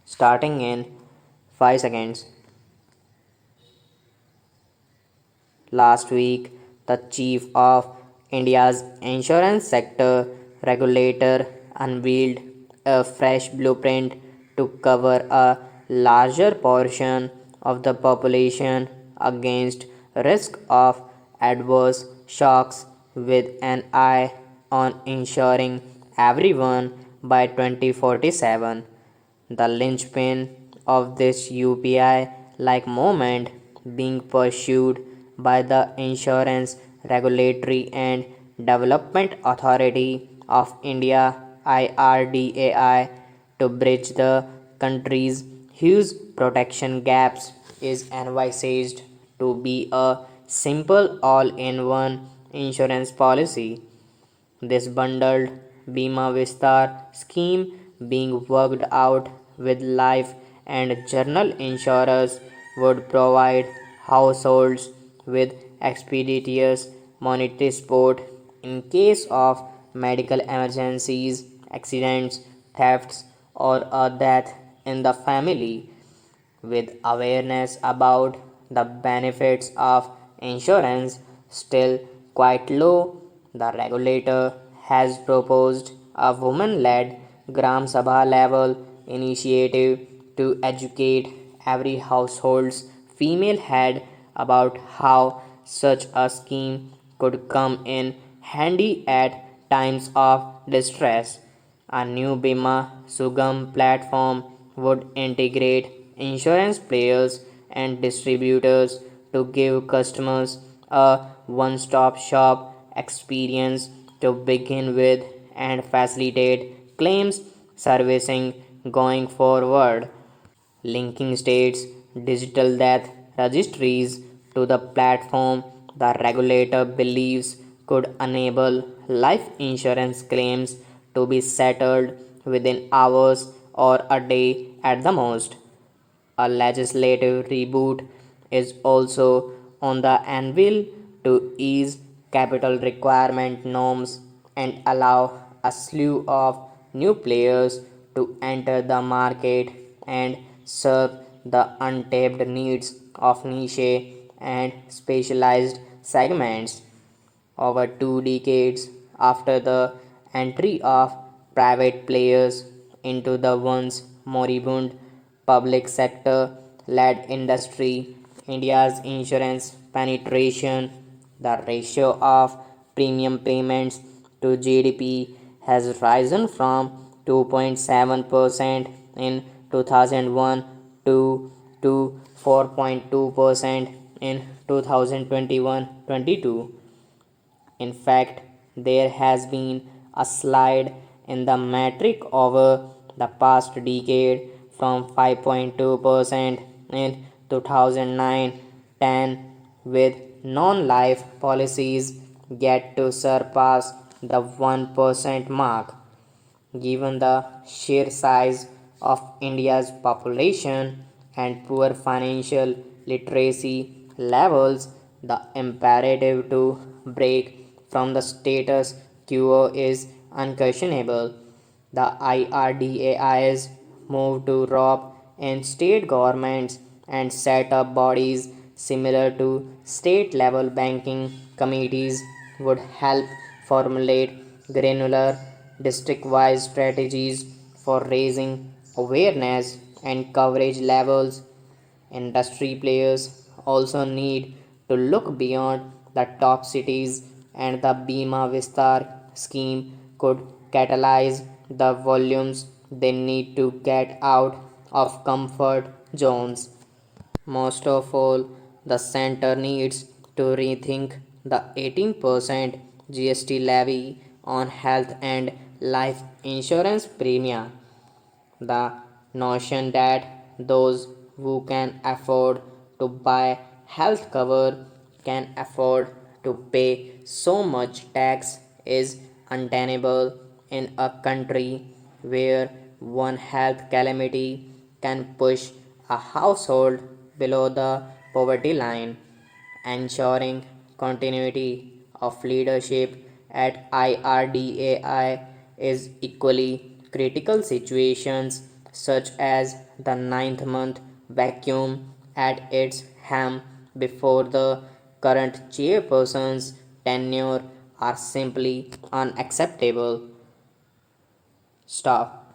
starting in 5 seconds. Last week, the chief of India's insurance sector regulator unveiled a fresh blueprint to cover a larger portion of the population against risk of adverse shocks with an eye on ensuring everyone by 2047. The linchpin of this UPI like movement being pursued by the Insurance Regulatory and Development Authority of India IRDAI to bridge the country's huge protection gaps is envisaged to be a simple all in one insurance policy. This bundled Bima Vistar scheme being worked out with life and general insurers would provide households with expeditious monetary support in case of medical emergencies, accidents, thefts, or a death in the family. With awareness about the benefits of insurance still quite low, the regulator has proposed a woman led Gram Sabha level initiative to educate every household's female head about how such a scheme could come in handy at times of distress. A new Bima Sugam platform would integrate insurance players and distributors to give customers a one stop shop experience to begin with and facilitate claims servicing going forward. Linking states' digital death registries to the platform, the regulator believes could enable life insurance claims to be settled within hours or a day at the most. A legislative reboot is also on the anvil to ease capital requirement norms and allow a slew of new players to enter the market and serve the untapped needs of niche and specialized segments. Over 2 decades after the entry of private players into the once moribund public sector led industry, India's insurance penetration, the ratio of premium payments to GDP has risen from 2.7% in 2001 to 4.2% in 2021-22. In fact, there has been a slide in the metric over the past decade from 5.2% in 2009-10 with non-life policies yet to surpass the 1% mark. Given the sheer size of India's population and poor financial literacy levels, the imperative to break from the status quo is unquestionable. The IRDAI's move to rope in state governments and set up bodies similar to state level banking committees would help formulate granular district wise strategies for raising awareness and coverage levels. Industry players also need to look beyond the top cities, and the Bima Vistar scheme could catalyze the volumes they need to get out of comfort zones. Most of all, the center needs to rethink the 18% GST levy on health and life insurance premia. The notion that those who can afford to buy health cover can afford to pay so much tax is untenable in a country where one health calamity can push a household below the poverty line. Ensuring continuity of leadership at IRDAI is equally critical situations such as the ninth month vacuum at its helm before the current chairperson's tenure, are simply unacceptable. Stop.